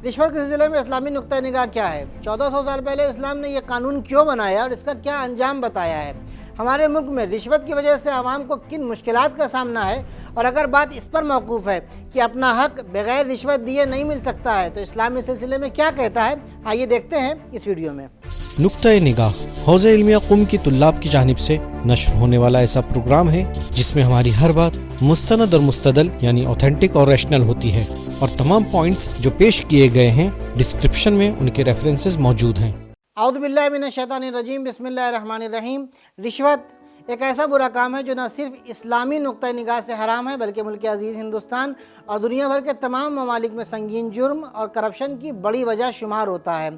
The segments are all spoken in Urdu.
رشوت کے سلسلے میں اسلامی نقطہ نگاہ کیا ہے؟ 1400 سال پہلے اسلام نے یہ قانون کیوں بنایا اور اس کا کیا انجام بتایا ہے؟ ہمارے ملک میں رشوت کی وجہ سے عوام کو کن مشکلات کا سامنا ہے؟ اور اگر بات اس پر موقوف ہے کہ اپنا حق بغیر رشوت دیے نہیں مل سکتا ہے تو اسلام اس سلسلے میں کیا کہتا ہے؟ آئیے دیکھتے ہیں اس ویڈیو میں۔ نقطہ نگاہ حوزہ علمیہ قم کی طلاب کی جانب سے نشر ہونے والا ایسا پروگرام ہے جس میں ہماری ہر بات مستند اور مستدل یعنی اوتھینٹک اور ریشنل ہوتی ہے، اور تمام پوائنٹس جو پیش کیے گئے ہیں ڈسکرپشن میں ان کے ریفرنسز موجود ہیں۔ اعوذ باللہ من الشیطان الرجیم، بسم اللہ الرحمن الرحیم۔ رشوت ایک ایسا برا کام ہے جو نہ صرف اسلامی نقطہ نگاہ سے حرام ہے بلکہ ملک عزیز ہندوستان اور دنیا بھر کے تمام ممالک میں سنگین جرم اور کرپشن کی بڑی وجہ شمار ہوتا ہے۔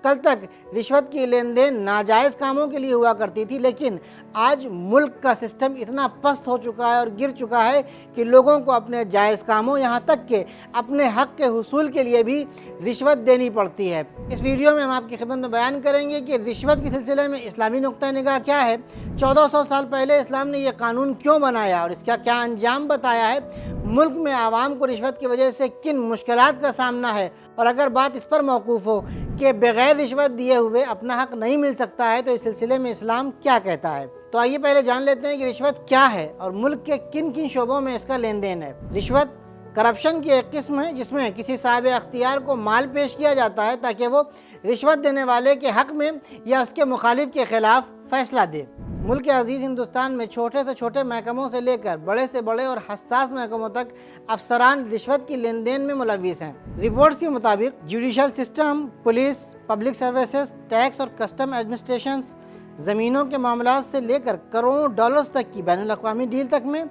کل تک رشوت کی لین دین ناجائز کاموں کے لیے ہوا کرتی تھی، لیکن آج ملک کا سسٹم اتنا پست ہو چکا ہے اور گر چکا ہے کہ لوگوں کو اپنے جائز کاموں یہاں تک کہ اپنے حق کے حصول کے لیے بھی رشوت دینی پڑتی ہے۔ اس ویڈیو میں ہم آپ کی خدمت میں بیان کریں گے کہ رشوت کے سلسلے میں اسلامی نقطہ نگاہ کیا ہے، 1400 سال پہلے اسلام نے یہ قانون کیوں بنایا اور اس کا کیا انجام بتایا ہے، ملک میں عوام کو رشوت کی وجہ سے کن مشکلات کا سامنا ہے، اور اگر بات اس پر موقوف ہو کہ بغیر رشوت دیے ہوئے اپنا حق نہیں مل سکتا ہے تو اس سلسلے میں اسلام کیا کہتا ہے۔ تو آئیے پہلے جان لیتے ہیں کہ رشوت کیا ہے اور ملک کے کن کن شعبوں میں اس کا لین دین ہے۔ رشوت کرپشن کی ایک قسم ہے جس میں کسی صاحب اختیار کو مال پیش کیا جاتا ہے تاکہ وہ رشوت دینے والے کے حق میں یا اس کے مخالف کے خلاف فیصلہ دے۔ ملک عزیز ہندوستان میں چھوٹے سے چھوٹے محکموں سے لے کر بڑے سے بڑے اور حساس محکموں تک افسران رشوت کی لین دین میں ملوث ہیں۔ رپورٹس کے مطابق judicial system, police, public services, tax اور کسٹم ایڈمنسٹریشنز، زمینوں کے معاملات سے لے کر کروڑوں ڈالرز تک کی بین الاقوامی ڈیل تک میں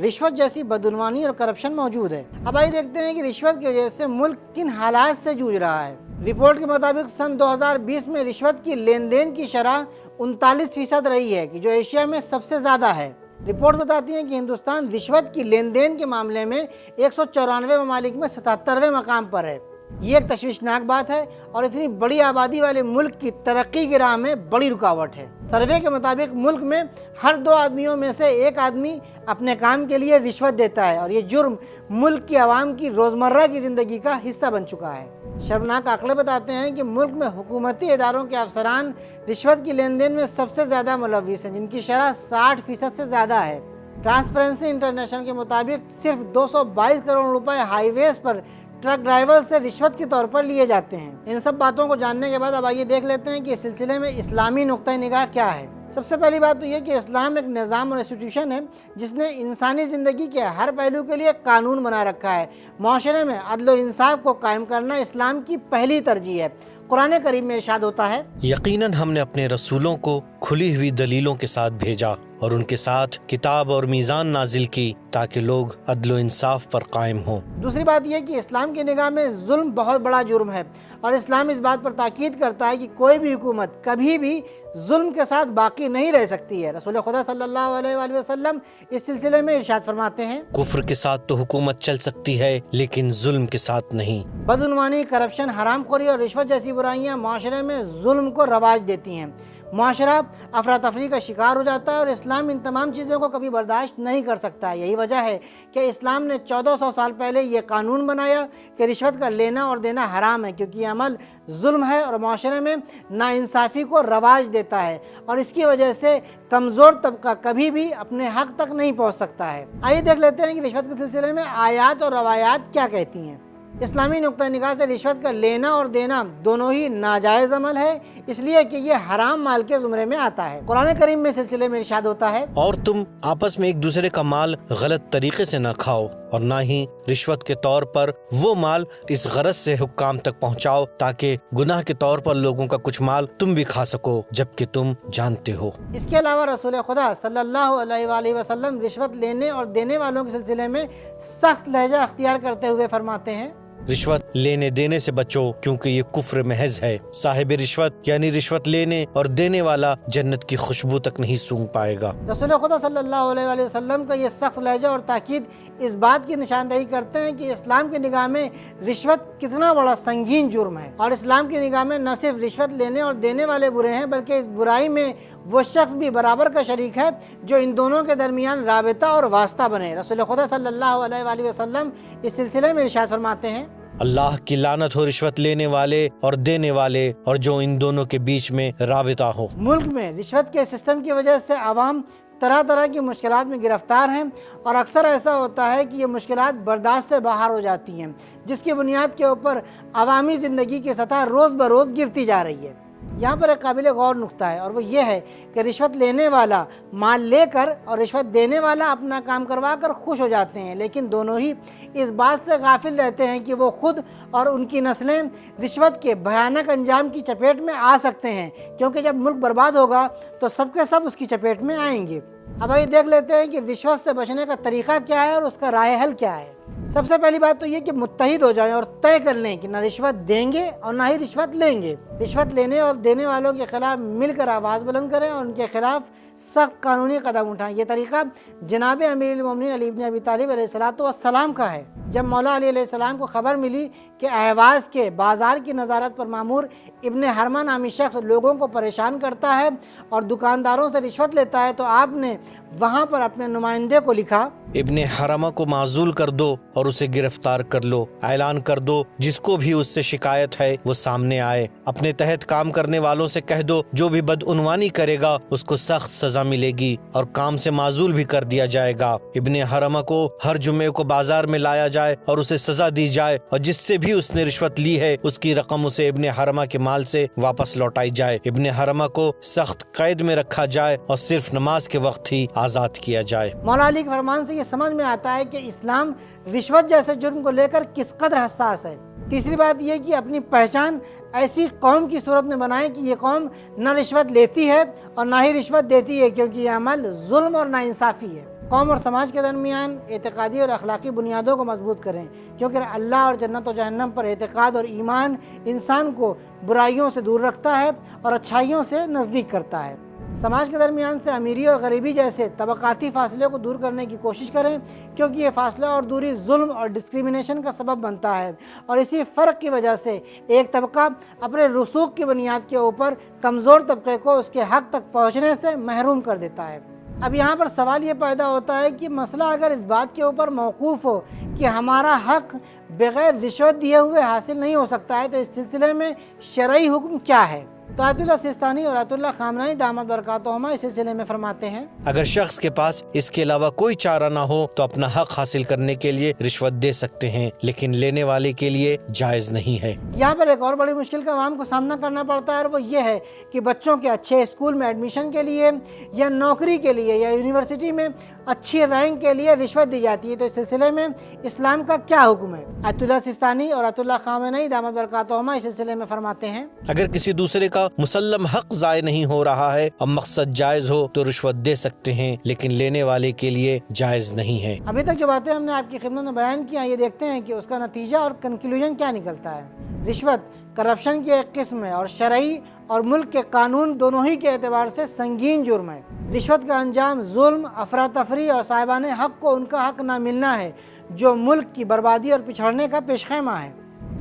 رشوت جیسی بدعنوانی اور کرپشن موجود ہے۔ اب آئیے دیکھتے ہیں کہ رشوت کی وجہ سے ملک کن حالات سے جوجھ رہا ہے۔ رپورٹ کے مطابق سن 2020 میں رشوت کی لین دین کی شرح 39% رہی ہے کہ جو ایشیا میں سب سے زیادہ ہے۔ رپورٹ بتاتی ہے کہ ہندوستان رشوت کی لین دین کے معاملے میں 194 ممالک میں 77ویں مقام پر ہے۔ یہ ایک تشویشناک بات ہے اور اتنی بڑی آبادی والے ملک کی ترقی کی راہ میں بڑی رکاوٹ ہے۔ سروے کے مطابق ملک میں ہر 2 آدمیوں میں سے 1 آدمی اپنے کام کے لیے رشوت دیتا ہے اور یہ جرم ملک کی عوام کی روزمرہ کی زندگی کا حصہ بن چکا ہے۔ شرمناک آنکڑے بتاتے ہیں کہ ملک میں حکومتی اداروں کے افسران رشوت کی لین دین میں سب سے زیادہ ملوث ہیں، جن کی شرح 60% سے زیادہ ہے۔ ٹرانسپیرنسی انٹرنیشنل کے مطابق صرف 222 کروڑ روپے ہائی ویز پر ٹرک ڈرائیور سے رشوت کے طور پر لیے جاتے ہیں۔ ان سب باتوں کو جاننے کے بعد اب آئیے دیکھ لیتے ہیں کہ اس سلسلے میں اسلامی نقطہ نگاہ کیا ہے۔ سب سے پہلی بات تو یہ کہ اسلام ایک نظام اور انسٹیٹیوشن ہے جس نے انسانی زندگی کے ہر پہلو کے لیے قانون بنا رکھا ہے۔ معاشرے میں عدل و انصاف کو قائم کرنا اسلام کی پہلی ترجیح ہے۔ قرآن کریم میں ارشاد ہوتا ہے، یقیناً ہم نے اپنے رسولوں کو کھلی ہوئی دلیلوں کے ساتھ بھیجا اور ان کے ساتھ کتاب اور میزان نازل کی تاکہ لوگ عدل و انصاف پر قائم ہوں۔ دوسری بات یہ کہ اسلام کی نگاہ میں ظلم بہت بڑا جرم ہے اور اسلام اس بات پر تاکید کرتا ہے کہ کوئی بھی حکومت کبھی بھی ظلم کے ساتھ باقی نہیں رہ سکتی ہے۔ رسول خدا صلی اللہ علیہ وآلہ وسلم اس سلسلے میں ارشاد فرماتے ہیں، کفر کے ساتھ تو حکومت چل سکتی ہے لیکن ظلم کے ساتھ نہیں۔ بدعنوانی، کرپشن، حرام خوری اور رشوت جیسی برائیاں معاشرے میں ظلم کو رواج دیتی ہیں۔ معاشرہ افراتفری کا شکار ہو جاتا ہے اور اسلام ان تمام چیزوں کو کبھی برداشت نہیں کر سکتا ہے۔ یہی وجہ ہے کہ اسلام نے 1400 سال پہلے یہ قانون بنایا کہ رشوت کا لینا اور دینا حرام ہے، کیونکہ یہ عمل ظلم ہے اور معاشرے میں ناانصافی کو رواج دیتا ہے اور اس کی وجہ سے کمزور طبقہ کبھی بھی اپنے حق تک نہیں پہنچ سکتا ہے۔ آئیے دیکھ لیتے ہیں کہ رشوت کے سلسلے میں آیات اور روایات کیا کہتی ہیں۔ اسلامی نقطہ نگاہ سے رشوت کا لینا اور دینا دونوں ہی ناجائز عمل ہے، اس لیے کہ یہ حرام مال کے زمرے میں آتا ہے۔ قرآن کریم میں سلسلے میں ارشاد ہوتا ہے، اور تم آپس میں ایک دوسرے کا مال غلط طریقے سے نہ کھاؤ اور نہ ہی رشوت کے طور پر وہ مال اس غرض سے حکام تک پہنچاؤ تاکہ گناہ کے طور پر لوگوں کا کچھ مال تم بھی کھا سکو جبکہ تم جانتے ہو۔ اس کے علاوہ رسول خدا صلی اللہ علیہ وآلہ وسلم رشوت لینے اور دینے والوں کے سلسلے میں سخت لہجہ اختیار کرتے ہوئے فرماتے ہیں، رشوت لینے دینے سے بچو کیونکہ یہ کفر محض ہے۔ صاحب رشوت یعنی رشوت لینے اور دینے والا جنت کی خوشبو تک نہیں سونگھ پائے گا۔ رسول خدا صلی اللہ علیہ وآلہ وسلم کا یہ سخت لہجہ اور تاکید اس بات کی نشاندہی کرتے ہیں کہ اسلام کی نگاہ میں رشوت کتنا بڑا سنگین جرم ہے، اور اسلام کی نگاہ میں نہ صرف رشوت لینے اور دینے والے برے ہیں بلکہ اس برائی میں وہ شخص بھی برابر کا شریک ہے جو ان دونوں کے درمیان رابطہ اور واسطہ بنے۔ رسول خدا صلی اللہ علیہ وآلہ وسلم اس سلسلے میں ارشاد فرماتے ہیں، اللہ کی لعنت ہو رشوت لینے والے اور دینے والے اور جو ان دونوں کے بیچ میں رابطہ ہو۔ ملک میں رشوت کے سسٹم کی وجہ سے عوام طرح طرح کی مشکلات میں گرفتار ہیں اور اکثر ایسا ہوتا ہے کہ یہ مشکلات برداشت سے باہر ہو جاتی ہیں، جس کی بنیاد کے اوپر عوامی زندگی کی سطح روز بروز گرتی جا رہی ہے۔ یہاں پر ایک قابل غور نکتہ ہے اور وہ یہ ہے کہ رشوت لینے والا مال لے کر اور رشوت دینے والا اپنا کام کروا کر خوش ہو جاتے ہیں، لیکن دونوں ہی اس بات سے غافل رہتے ہیں کہ وہ خود اور ان کی نسلیں رشوت کے بھیانک انجام کی چپیٹ میں آ سکتے ہیں، کیونکہ جب ملک برباد ہوگا تو سب کے سب اس کی چپیٹ میں آئیں گے۔ اب آئیے دیکھ لیتے ہیں کہ رشوت سے بچنے کا طریقہ کیا ہے اور اس کا راہ حل کیا ہے۔ سب سے پہلی بات تو یہ کہ متحد ہو جائیں اور طے کر لیں کہ نہ رشوت دیں گے اور نہ ہی رشوت لیں گے۔ رشوت لینے اور دینے والوں کے خلاف مل کر آواز بلند کریں اور ان کے خلاف سخت قانونی قدم اٹھائیں۔ یہ طریقہ جناب امیر المومنین علی بن ابی طالب علیہ السلام کا ہے۔ جب مولا علی علیہ السلام کو خبر ملی کہ اہواز کے بازار کی نظارت پر مامور ابن حرمہ نامی شخص لوگوں کو پریشان کرتا ہے اور دکانداروں سے رشوت لیتا ہے، تو آپ نے وہاں پر اپنے نمائندے کو لکھا، ابن حرمہ کو معزول کر دو اور اسے گرفتار کر لو، اعلان کر دو جس کو بھی اس سے شکایت ہے وہ سامنے آئے، اپنے تحت کام کرنے والوں سے کہہ دو جو بھی بدعنوانی کرے گا اس کو سخت سزا ملے گی اور کام سے معزول بھی کر دیا جائے گا۔ ابن حرمہ کو ہر جمعے کو بازار میں لایا جائے اور اسے سزا دی جائے اور جس سے بھی اس نے رشوت لی ہے اس کی رقم اسے ابن حرمہ کے مال سے واپس لوٹائی جائے۔ ابن حرمہ کو سخت قید میں رکھا جائے اور صرف نماز کے وقت ہی آزاد کیا جائے۔ مولا علی کے فرمان سے یہ سمجھ میں آتا ہے کہ اسلام رشوت جیسے جرم کو لے کر کس قدر حساس ہے۔ تیسری بات یہ کہ اپنی پہچان ایسی قوم کی صورت میں بنائیں کہ یہ قوم نہ رشوت لیتی ہے اور نہ ہی رشوت دیتی ہے، کیونکہ یہ عمل ظلم اور ناانصافی ہے۔ قوم اور سماج کے درمیان اعتقادی اور اخلاقی بنیادوں کو مضبوط کریں، کیونکہ اللہ اور جنت و جہنم پر اعتقاد اور ایمان انسان کو برائیوں سے دور رکھتا ہے اور اچھائیوں سے نزدیک کرتا ہے۔ سماج کے درمیان سے امیری اور غریبی جیسے طبقاتی فاصلے کو دور کرنے کی کوشش کریں، کیونکہ یہ فاصلہ اور دوری ظلم اور ڈسکریمنیشن کا سبب بنتا ہے اور اسی فرق کی وجہ سے ایک طبقہ اپنے رسوخ کی بنیاد کے اوپر کمزور طبقے کو اس کے حق تک پہنچنے سے محروم کر دیتا ہے۔ اب یہاں پر سوال یہ پیدا ہوتا ہے کہ مسئلہ اگر اس بات کے اوپر موقوف ہو کہ ہمارا حق بغیر رشوت دیے ہوئے حاصل نہیں ہو سکتا ہے، تو اس سلسلے میں شرعی حکم کیا ہے؟ تو آیت اللہ سستانی اور آیت اللہ خامنہئی دامت برکاتہما اس سلسلے میں فرماتے ہیں، اگر شخص کے پاس اس کے علاوہ کوئی چارہ نہ ہو تو اپنا حق حاصل کرنے کے لیے رشوت دے سکتے ہیں، لیکن لینے والے کے لیے جائز نہیں ہے۔ یہاں پر ایک اور بڑی مشکل کا عوام کو سامنا کرنا پڑتا ہے اور وہ یہ ہے کہ بچوں کے اچھے اسکول میں ایڈمیشن کے لیے یا نوکری کے لیے یا یونیورسٹی میں اچھی رینک کے لیے رشوت دی جاتی ہے۔ تو اس سلسلے میں اسلام کا کیا حکم ہے؟ آیت اللہ سستانی اور آیت اللہ خامنہئی دامت برکاتہما اس سلسلے میں فرماتے ہیں، اگر کسی دوسرے کا مسلم حق ضائع نہیں ہو رہا ہے اور مقصد جائز ہو تو رشوت دے سکتے ہیں، لیکن لینے والے کے لیے جائز نہیں ہے۔ ابھی تک جو باتیں ہم نے آپ کی خدمت میں بیان کی ہیں، یہ دیکھتے ہیں کہ اس کا نتیجہ اور کنکلوژن کیا نکلتا ہے۔ رشوت کرپشن کی ایک قسم ہے اور شرعی اور ملک کے قانون دونوں ہی کے اعتبار سے سنگین جرم ہے۔ رشوت کا انجام ظلم، افراتفری اور صاحبان حق کو ان کا حق نہ ملنا ہے، جو ملک کی بربادی اور پچھڑنے کا پیش خیمہ ہے۔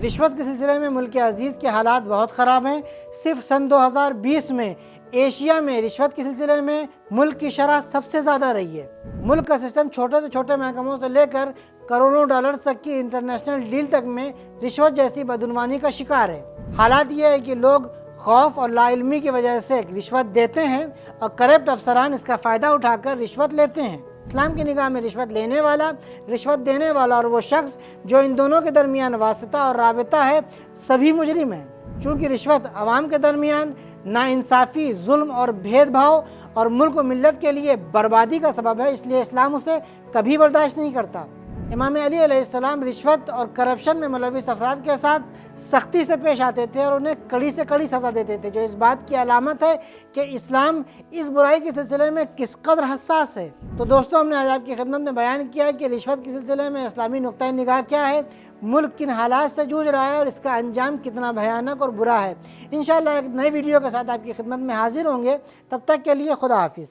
رشوت کے سلسلے میں ملک عزیز کے حالات بہت خراب ہیں۔ صرف سن 2020 میں ایشیا میں رشوت کے سلسلے میں ملک کی شرح سب سے زیادہ رہی ہے۔ ملک کا سسٹم چھوٹے سے چھوٹے محکموں سے لے کر کروڑوں ڈالر تک کی انٹرنیشنل ڈیل تک میں رشوت جیسی بدعنوانی کا شکار ہے۔ حالات یہ ہے کہ لوگ خوف اور لا علمی کی وجہ سے رشوت دیتے ہیں اور کرپٹ افسران اس کا فائدہ اٹھا کر رشوت لیتے ہیں۔ اسلام کی نگاہ میں رشوت لینے والا، رشوت دینے والا اور وہ شخص جو ان دونوں کے درمیان واسطہ اور رابطہ ہے، سبھی مجرم ہیں۔ چونکہ رشوت عوام کے درمیان ناانصافی، ظلم اور بھید بھاؤ اور ملک و ملت کے لیے بربادی کا سبب ہے، اس لیے اسلام اسے کبھی برداشت نہیں کرتا۔ امام علی علیہ السلام رشوت اور کرپشن میں ملوث افراد کے ساتھ سختی سے پیش آتے تھے اور انہیں کڑی سے کڑی سزا دیتے تھے، جو اس بات کی علامت ہے کہ اسلام اس برائی کے سلسلے میں کس قدر حساس ہے۔ تو دوستو، ہم نے آج آپ کی خدمت میں بیان کیا کہ رشوت کے سلسلے میں اسلامی نقطۂ نگاہ کیا ہے، ملک کن حالات سے جوجھ رہا ہے اور اس کا انجام کتنا بھیانک اور برا ہے۔ انشاءاللہ ایک نئی ویڈیو کے ساتھ آپ کی خدمت میں حاضر ہوں گے، تب تک کے لیے خدا حافظ۔